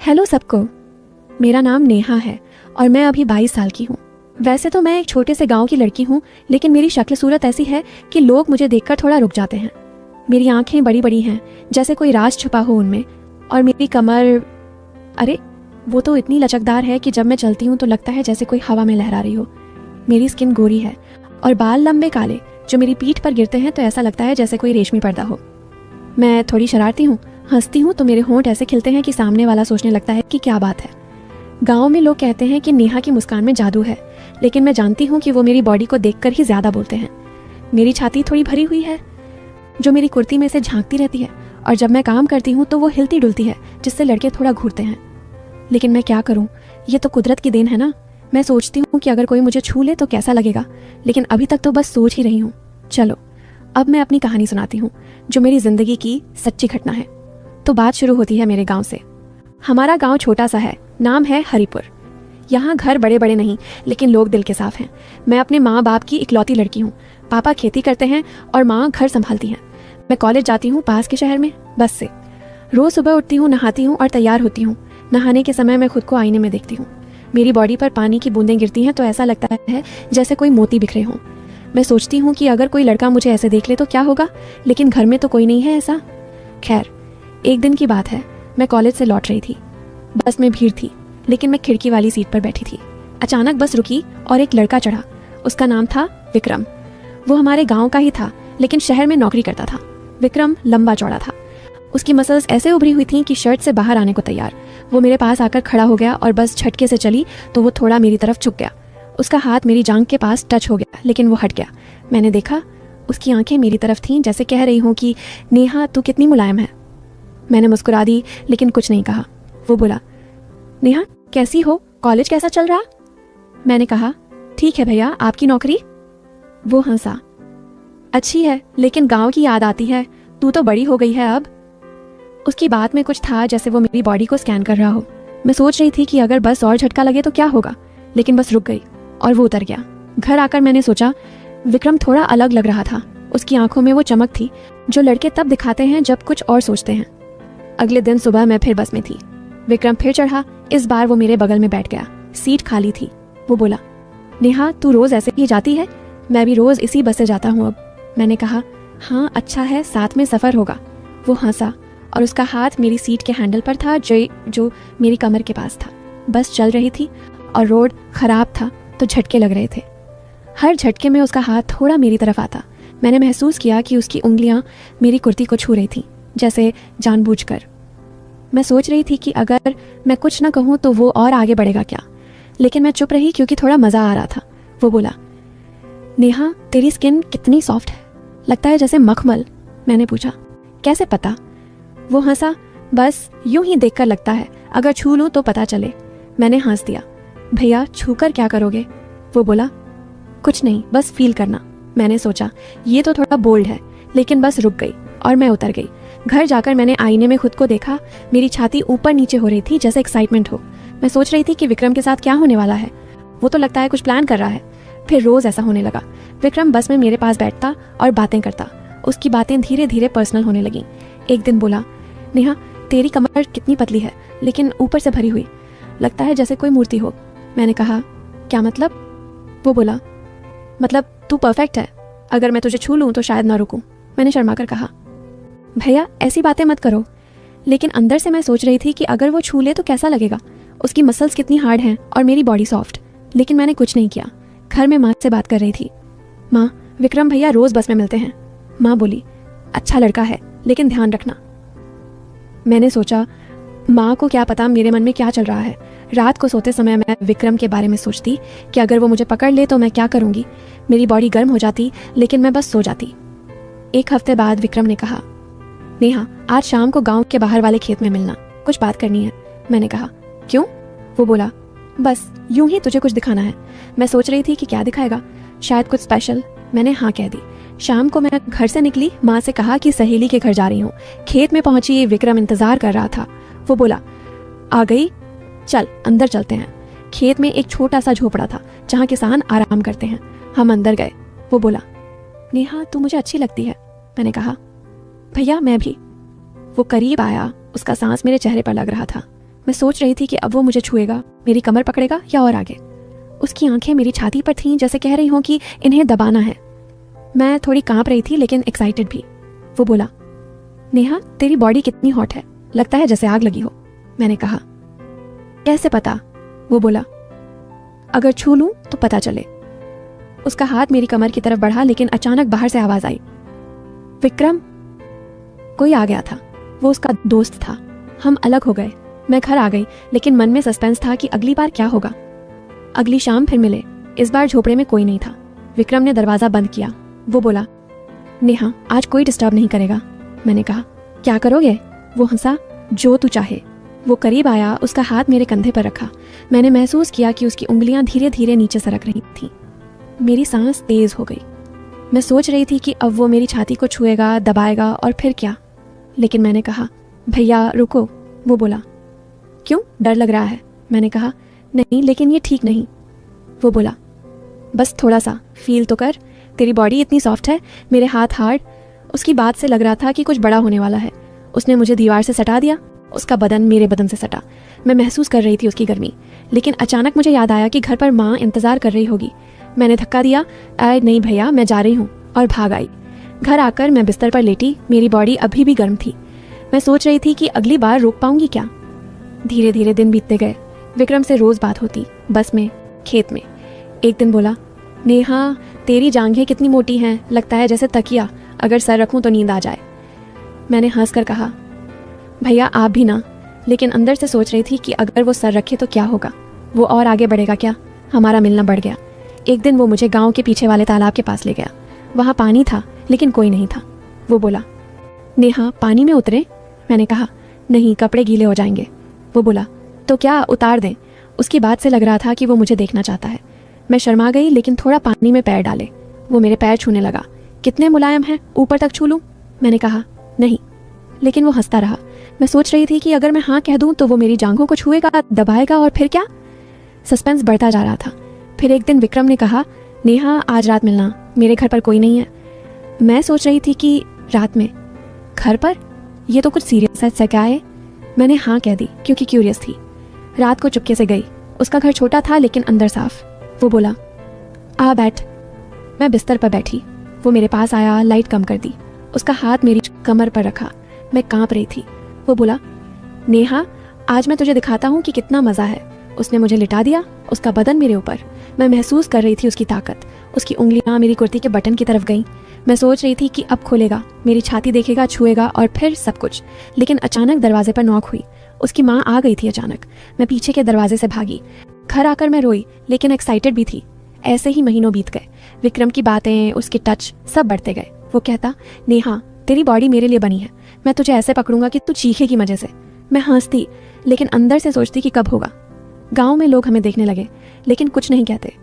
Hello सबको। मेरा नाम नेहा है और मैं अभी 22 साल की हूँ। वैसे तो मैं एक छोटे से गांव की लड़की हूँ, लेकिन मेरी शक्ल सूरत ऐसी है कि लोग मुझे देखकर थोड़ा रुक जाते हैं। मेरी आंखें बड़ी बड़ी हैं, जैसे कोई राज छुपा हो उनमें, और मेरी कमर, अरे वो तो इतनी लचकदार है कि जब मैं चलती हूँ तो लगता है जैसे कोई हवा में लहरा रही हो। मेरी स्किन गोरी है और बाल लंबे काले जो मेरी पीठ पर गिरते हैं तो ऐसा लगता है जैसे कोई रेशमी पर्दा हो। मैं थोड़ी शरारती हूँ, हंसती हूँ तो मेरे होंठ ऐसे खिलते हैं कि सामने वाला सोचने लगता है कि क्या बात है। गांव में लोग कहते हैं कि नेहा की मुस्कान में जादू है, लेकिन मैं जानती हूँ कि वो मेरी बॉडी को देखकर ही ज्यादा बोलते हैं। मेरी छाती थोड़ी भरी हुई है जो मेरी कुर्ती में से झांकती रहती है, और जब मैं काम करती हूँ तो वो हिलती डुलती है जिससे लड़के थोड़ा घूरते हैं। लेकिन मैं क्या करूँ, ये तो कुदरत की देन है ना। मैं सोचती हूँ कि अगर कोई मुझे छू ले तो कैसा लगेगा, लेकिन अभी तक तो बस सोच ही रही हूँ। चलो अब मैं अपनी कहानी सुनाती हूँ, जो मेरी जिंदगी की सच्ची घटना है। तो बात शुरू होती है मेरे गांव से। हमारा गांव छोटा सा है, नाम है हरिपुर। यहाँ घर बड़े बड़े नहीं, लेकिन लोग दिल के साफ हैं। मैं अपने माँ बाप की इकलौती लड़की हूँ। पापा खेती करते हैं और माँ घर संभालती हैं। मैं कॉलेज जाती हूँ पास के शहर में बस से। रोज सुबह उठती हूँ, नहाती हूँ और तैयार होती हूँ। नहाने के समय मैं खुद को आईने में देखती हूँ। मेरी बॉडी पर पानी की बूंदें गिरती हैं तो ऐसा लगता है जैसे कोई मोती बिखरे हों। मैं सोचती हूँ कि अगर कोई लड़का मुझे ऐसे देख ले तो क्या होगा, लेकिन घर में तो कोई नहीं है ऐसा। खैर, एक दिन की बात है, मैं कॉलेज से लौट रही थी। बस में भीड़ थी, लेकिन मैं खिड़की वाली सीट पर बैठी थी। अचानक बस रुकी और एक लड़का चढ़ा। उसका नाम था विक्रम। वो हमारे गांव का ही था, लेकिन शहर में नौकरी करता था। विक्रम लंबा चौड़ा था। उसकी मसल्स ऐसे उभरी हुई थीं कि शर्ट से बाहर आने को तैयार। वो मेरे पास आकर खड़ा हो गया और बस झटके से चली तो वो थोड़ा मेरी तरफ झुक गया। उसका हाथ मेरी जांघ के पास टच हो गया, लेकिन वो हट गया। मैंने देखा, उसकी आंखें मेरी तरफ थीं, जैसे कह रही हूँ कि नेहा तू कितनी मुलायम है। मैंने मुस्कुरा दी, लेकिन कुछ नहीं कहा। वो बोला, नेहा कैसी हो, कॉलेज कैसा चल रहा? मैंने कहा, ठीक है भैया, आपकी नौकरी? वो हंसा, अच्छी है, लेकिन गांव की याद आती है, तू तो बड़ी हो गई है अब। उसकी बात में कुछ था जैसे वो मेरी बॉडी को स्कैन कर रहा हो। मैं सोच रही थी कि अगर बस और झटका लगे तो क्या होगा, लेकिन बस रुक गई और वो उतर गया। घर आकर मैंने सोचा, विक्रम थोड़ा अलग लग रहा था। उसकी आंखों में वो चमक थी जो लड़के तब दिखाते हैं जब कुछ और सोचते हैं। अगले दिन सुबह मैं फिर बस में थी। विक्रम फिर चढ़ा। इस बार वो मेरे बगल में बैठ गया। सीट खाली थी। वो बोला, नेहा तू रोज ऐसे ही जाती है? मैं भी रोज इसी बस से जाता हूँ अब। मैंने कहा, हाँ अच्छा है, साथ में सफर होगा। वो हंसा और उसका हाथ मेरी सीट के हैंडल पर था जो मेरी कमर के पास था। बस चल रही थी और रोड खराब था तो झटके लग रहे थे। हर झटके में उसका हाथ थोड़ा मेरी तरफ आता। मैंने महसूस किया कि उसकी उंगलियां मेरी कुर्ती को छू रही थीं, जैसे जानबूझकर। मैं सोच रही थी कि अगर मैं कुछ न कहूँ तो वो और आगे बढ़ेगा क्या, लेकिन मैं चुप रही क्योंकि थोड़ा मज़ा आ रहा था। वो बोला, नेहा तेरी स्किन कितनी सॉफ्ट है, लगता है जैसे मखमल। मैंने पूछा, कैसे पता? वो हंसा, बस यूं ही देखकर लगता है, अगर छू लूँ तो पता चले। मैंने हंस दिया, भैया छूकर क्या करोगे? वो बोला, कुछ नहीं, बस फील करना। मैंने सोचा ये तो थोड़ा बोल्ड है, लेकिन बस रुक गई और मैं उतर गई। घर जाकर मैंने आईने में खुद को देखा। मेरी छाती ऊपर नीचे हो रही थी जैसे एक्साइटमेंट हो। मैं सोच रही थी कि विक्रम के साथ क्या होने वाला है। वो तो लगता है कुछ प्लान कर रहा है। फिर रोज ऐसा होने लगा। विक्रम बस में मेरे पास बैठता और बातें करता। उसकी बातें धीरे धीरे पर्सनल होने लगी। एक दिन बोला, नेहा तेरी कमर कितनी पतली है, लेकिन ऊपर से भरी हुई, लगता है जैसे कोई मूर्ति हो। मैंने कहा, क्या मतलब? वो बोला, मतलब तू परफेक्ट है, अगर मैं तुझे छू लूँ तो शायद ना रुकूं। मैंने शर्मा कर कहा, भैया ऐसी बातें मत करो। लेकिन अंदर से मैं सोच रही थी कि अगर वो छू ले तो कैसा लगेगा। उसकी मसल्स कितनी हार्ड हैं और मेरी बॉडी सॉफ्ट। लेकिन मैंने कुछ नहीं किया। घर में माँ से बात कर रही थी। माँ, विक्रम भैया रोज बस में मिलते हैं। माँ बोली, अच्छा लड़का है, लेकिन ध्यान रखना। मैंने सोचा, माँ को क्या पता मेरे मन में क्या चल रहा है। रात को सोते समय मैं विक्रम के बारे में सोचती कि अगर वो मुझे पकड़ ले तो मैं क्या करूँगी। मेरी बॉडी गर्म हो जाती, लेकिन मैं बस सो जाती। एक हफ्ते बाद विक्रम ने कहा, नेहा आज शाम को गांव के बाहर वाले खेत में मिलना, कुछ बात करनी है। मैंने कहा, क्यों? वो बोला, बस यूं ही तुझे कुछ दिखाना है। मैं सोच रही थी कि क्या दिखाएगा, शायद कुछ स्पेशल। मैंने हाँ कह दी। शाम को मैं घर से निकली। माँ से कहा कि सहेली के घर जा रही हूँ। खेत में पहुंची, विक्रम इंतजार कर रहा था। वो बोला, आ गई, चल अंदर चलते हैं। खेत में एक छोटा सा झोपड़ा था जहाँ किसान आराम करते हैं। हम अंदर गए। वो बोला, नेहा तू मुझे अच्छी लगती है। मैंने कहा, भैया मैं भी। वो करीब आया। उसका सांस मेरे चेहरे पर लग रहा था। मैं सोच रही थी कि अब वो मुझे छुएगा, मेरी कमर पकड़ेगा या और आगे। उसकी आंखें मेरी छाती पर थीं, जैसे कह रही हों कि इन्हें दबाना है। मैं थोड़ी कांप रही थी लेकिन एक्साइटेड भी। वो बोला, नेहा तेरी बॉडी कितनी हॉट है, लगता है जैसे आग लगी हो। मैंने कहा, कैसे पता? वो बोला, अगर छू लूं तो पता चले। उसका हाथ मेरी कमर की तरफ बढ़ा लेकिन अचानक बाहर से आवाज आई, विक्रम। कोई आ गया था, वो उसका दोस्त था। हम अलग हो गए। मैं घर आ गई लेकिन मन में सस्पेंस था कि अगली बार क्या होगा। अगली शाम फिर मिले। इस बार झोपड़े में कोई नहीं था। विक्रम ने दरवाजा बंद किया। वो बोला, नेहा आज कोई डिस्टर्ब नहीं करेगा। मैंने कहा, क्या करोगे? वो हंसा, जो तू चाहे। वो करीब आया, उसका हाथ मेरे कंधे पर रखा। मैंने महसूस किया कि उसकी उंगलियां धीरे धीरे नीचे सरक रही थीं। मेरी सांस तेज हो गई। मैं सोच रही थी कि अब वो मेरी छाती को छुएगा, दबाएगा और फिर क्या। लेकिन मैंने कहा, भैया रुको। वो बोला, क्यों, डर लग रहा है? मैंने कहा, नहीं लेकिन ये ठीक नहीं। वो बोला, बस थोड़ा सा फील तो कर, तेरी बॉडी इतनी सॉफ्ट है, मेरे हाथ हार्ड। उसकी बात से लग रहा था कि कुछ बड़ा होने वाला है। उसने मुझे दीवार से सटा दिया, उसका बदन मेरे बदन से सटा। मैं महसूस कर रही थी उसकी गर्मी, लेकिन अचानक मुझे याद आया कि घर पर माँ इंतजार कर रही होगी। मैंने धक्का दिया, आए नहीं भैया, मैं जा रही हूँ, और भाग आई। घर आकर मैं बिस्तर पर लेटी। मेरी बॉडी अभी भी गर्म थी। मैं सोच रही थी कि अगली बार रोक पाऊंगी क्या। धीरे धीरे दिन बीतते गए। विक्रम से रोज बात होती, बस में, खेत में। एक दिन बोला, नेहा तेरी जांघें कितनी मोटी हैं, लगता है जैसे तकिया, अगर सर रखूं तो नींद आ जाए। मैंने हंसकर कहा, भैया आप भी ना। लेकिन अंदर से सोच रही थी कि अगर वो सर रखे तो क्या होगा, वो और आगे बढ़ेगा क्या। हमारा मिलना बढ़ गया। एक दिन वो मुझे गांव के पीछे वाले तालाब के पास ले गया। वहाँ पानी था लेकिन कोई नहीं था। वो बोला, नेहा पानी में उतरे? मैंने कहा, नहीं, कपड़े गीले हो जाएंगे। वो बोला, तो क्या उतार दें? उसकी बात से लग रहा था कि वो मुझे देखना चाहता है। मैं शर्मा गई लेकिन थोड़ा पानी में पैर डाले। वो मेरे पैर छूने लगा। कितने मुलायम हैं, ऊपर तक छू लूं? मैंने कहा, नहीं। लेकिन वो हंसता रहा। मैं सोच रही थी कि अगर मैं हाँ कह दूं तो वो मेरी जांघों को छुएगा, दबाएगा और फिर क्या। सस्पेंस बढ़ता जा रहा था। फिर एक दिन विक्रम ने कहा, नेहा आज रात मिलना, मेरे घर पर कोई नहीं है। मैं सोच रही थी कि रात में घर पर, ये तो कुछ सीरियस है, क्या है? मैंने हाँ कह दी क्योंकि क्यूरियस थी। रात को चुपके से गई। उसका घर छोटा था लेकिन अंदर साफ। वो बोला, आ बैठ। मैं बिस्तर पर बैठी। वो मेरे पास आया, लाइट कम कर दी। उसका हाथ मेरी कमर पर रखा। मैं कांप रही थी। वो बोला, नेहा आज मैं तुझे दिखाता हूँ कि कितना मजा है। उसने मुझे लिटा दिया, उसका बदन मेरे ऊपर। मैं महसूस कर रही थी उसकी ताकत। उसकी उंगलियां मेरी कुर्ती के बटन की तरफ गईं। मैं सोच रही थी कि अब खोलेगा, मेरी छाती देखेगा, छुएगा और फिर सब कुछ। लेकिन अचानक दरवाजे पर नॉक हुई। उसकी माँ आ गई थी अचानक। मैं पीछे के दरवाजे से भागी। घर आकर मैं रोई लेकिन एक्साइटेड भी थी। ऐसे ही महीनों बीत गए। विक्रम की बातें, उसके टच सब बढ़ते गए। वो कहता, नेहा तेरी बॉडी मेरे लिए बनी है, मैं तुझे ऐसे पकड़ूंगा कि तू चीखेगी मजे से। मैं हंसती लेकिन अंदर से सोचती कि कब होगा। गांव में लोग हमें देखने लगे लेकिन कुछ नहीं कहते।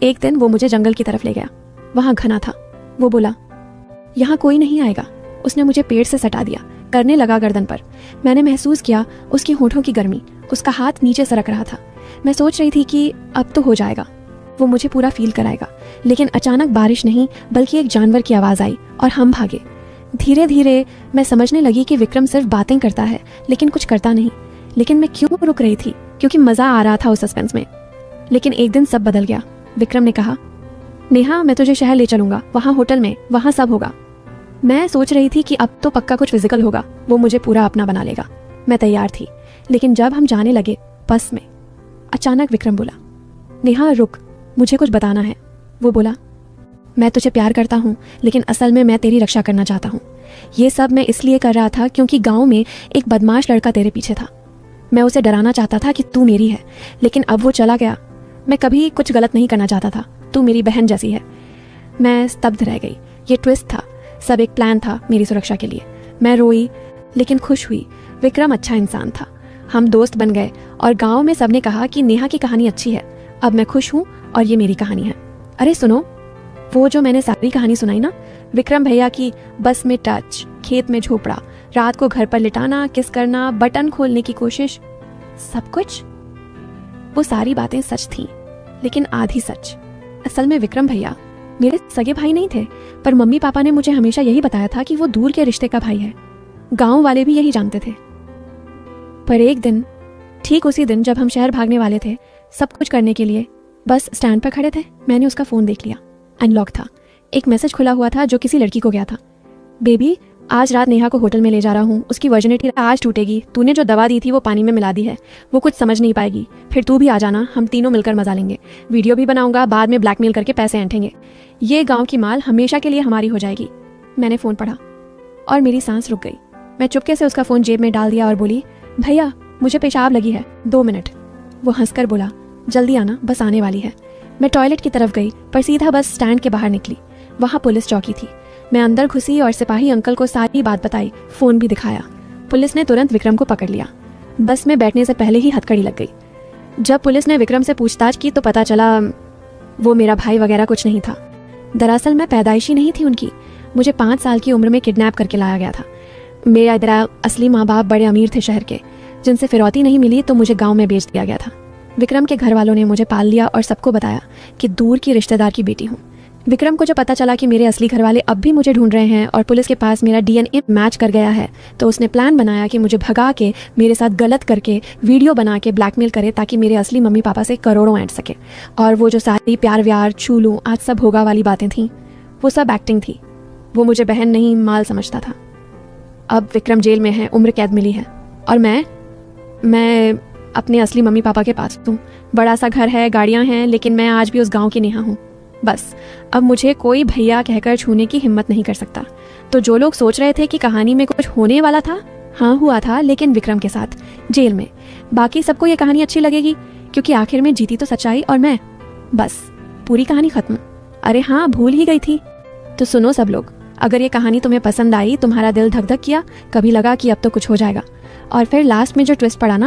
एक दिन वो मुझे जंगल की तरफ ले गया। वहां घना था। वो बोला, यहाँ कोई नहीं आएगा। उसने मुझे पेड़ से सटा दिया, करने लगा गर्दन पर। मैंने महसूस किया उसकी होठों की गर्मी। उसका हाथ नीचे सरक रहा था। मैं सोच रही थी कि अब तो हो जाएगा, वो मुझे पूरा फील कराएगा। लेकिन अचानक बारिश नहीं बल्कि एक जानवर की आवाज आई और हम भागे। धीरे धीरे मैं समझने लगी कि विक्रम सिर्फ बातें करता है लेकिन कुछ करता नहीं। लेकिन मैं क्यों रुक रही थी? क्योंकि मजा आ रहा था उस सस्पेंस में। लेकिन एक दिन सब बदल गया। विक्रम ने कहा, नेहा मैं तुझे शहर ले चलूंगा, वहाँ होटल में, वहाँ सब होगा। मैं सोच रही थी कि अब तो पक्का कुछ फिजिकल होगा, वो मुझे पूरा अपना बना लेगा। मैं तैयार थी। लेकिन जब हम जाने लगे बस में, अचानक विक्रम बोला, नेहा रुक, मुझे कुछ बताना है। वो बोला, मैं तुझे प्यार करता हूँ लेकिन असल में मैं तेरी रक्षा करना चाहता हूँ। ये सब मैं इसलिए कर रहा था क्योंकि गांव में एक बदमाश लड़का तेरे पीछे था। मैं उसे डराना चाहता था कि तू मेरी है, लेकिन अब वो चला गया। मैं कभी कुछ गलत नहीं करना चाहता था, तू मेरी बहन जैसी है। मैं स्तब्ध रह गई। ये ट्विस्ट था, सब एक प्लान था मेरी सुरक्षा के लिए। मैं रोई लेकिन खुश हुई। विक्रम अच्छा इंसान था। हम दोस्त बन गए और गांव में सबने कहा कि नेहा की कहानी अच्छी है। अब मैं खुश हूँ और ये मेरी कहानी है। अरे सुनो, वो जो मैंने सारी कहानी सुनाई ना, विक्रम भैया की बस में टच, खेत में झोपड़ा, रात को घर पर लिटाना, किस करना, बटन खोलने की कोशिश, सब कुछ, वो सारी बातें सच थीं, लेकिन आधी सच। असल में विक्रम भैया मेरे सगे भाई नहीं थे, पर मम्मी पापा ने मुझे हमेशा यही बताया था कि वो दूर के रिश्ते का भाई है। गांव वाले भी यही जानते थे। पर एक दिन ठीक उसी दिन जब हम शहर भागने वाले थे, सब कुछ करने के लिए बस स्टैंड पर खड़े थे, मैंने उसका फ़ोन देख लिया। अनलॉक था। एक मैसेज खुला हुआ था जो किसी लड़की को गया था। बेबी, आज रात नेहा को होटल में ले जा रहा हूँ, उसकी वर्जिनिटी आज टूटेगी, तूने जो दवा दी थी वो पानी में मिला दी है, वो कुछ समझ नहीं पाएगी, फिर तू भी आ जाना, हम तीनों मिलकर मजा लेंगे, वीडियो भी बनाऊंगा, बाद में ब्लैकमेल करके पैसे ऐंठेंगे, ये गाँव की माल हमेशा के लिए हमारी हो जाएगी। मैंने फ़ोन पढ़ा और मेरी सांस रुक गई। मैं चुपके से उसका फ़ोन जेब में डाल दिया और बोली, भैया मुझे पेशाब लगी है, 2 मिनट। वो हंसकर बोला, जल्दी आना, बस आने वाली है। मैं टॉयलेट की तरफ गई पर सीधा बस स्टैंड के बाहर निकली। वहाँ पुलिस चौकी थी। मैं अंदर घुसी और सिपाही अंकल को सारी बात बताई, फ़ोन भी दिखाया। पुलिस ने तुरंत विक्रम को पकड़ लिया। बस में बैठने से पहले ही हथकड़ी लग गई। जब पुलिस ने विक्रम से पूछताछ की तो पता चला वो मेरा भाई वगैरह कुछ नहीं था। दरअसल मैं पैदाइशी नहीं थी उनकी, मुझे 5 साल की उम्र में किडनैप करके लाया गया था। मेरा इधर असली माँ बाप बड़े अमीर थे शहर के, जिनसे फिरौती नहीं मिली तो मुझे गाँव में बेच दिया गया था। विक्रम के घर वालों ने मुझे पाल लिया और सबको बताया कि दूर की रिश्तेदार की बेटी हूँ। विक्रम को जब पता चला कि मेरे असली घर वाले अब भी मुझे ढूंढ रहे हैं और पुलिस के पास मेरा DNA मैच कर गया है, तो उसने प्लान बनाया कि मुझे भगा के, मेरे साथ गलत करके, वीडियो बना के ब्लैकमेल करे ताकि मेरे असली मम्मी पापा से करोड़ों ऐंठ सके। और वो जो सारी प्यार व्यार, छू लूँ, आज सब होगा वाली बातें थीं, वो सब एक्टिंग थी। वो मुझे बहन नहीं माल समझता था। अब विक्रम जेल में है, उम्र कैद मिली है और मैं अपने असली मम्मी पापा के पास हूँ। बड़ा सा घर है, गाड़ियाँ हैं, लेकिन मैं आज भी उस गाँव की नेहा हूँ। बस अब मुझे कोई भैया कहकर छूने की हिम्मत नहीं कर सकता। तो जो लोग सोच रहे थे कि कहानी में कुछ होने वाला था, हाँ हुआ था, लेकिन विक्रम के साथ, जेल में। बाकी सबको ये कहानी अच्छी लगेगी क्योंकि आखिर में जीती तो सच्चाई और मैं। बस पूरी कहानी खत्म। अरे हाँ, भूल ही गई थी। तो सुनो सब लोग, अगर ये कहानी तुम्हें पसंद आई, तुम्हारा दिल धक धक किया, कभी लगा कि अब तो कुछ हो जाएगा, और फिर लास्ट में जो ट्विस्ट पड़ा ना,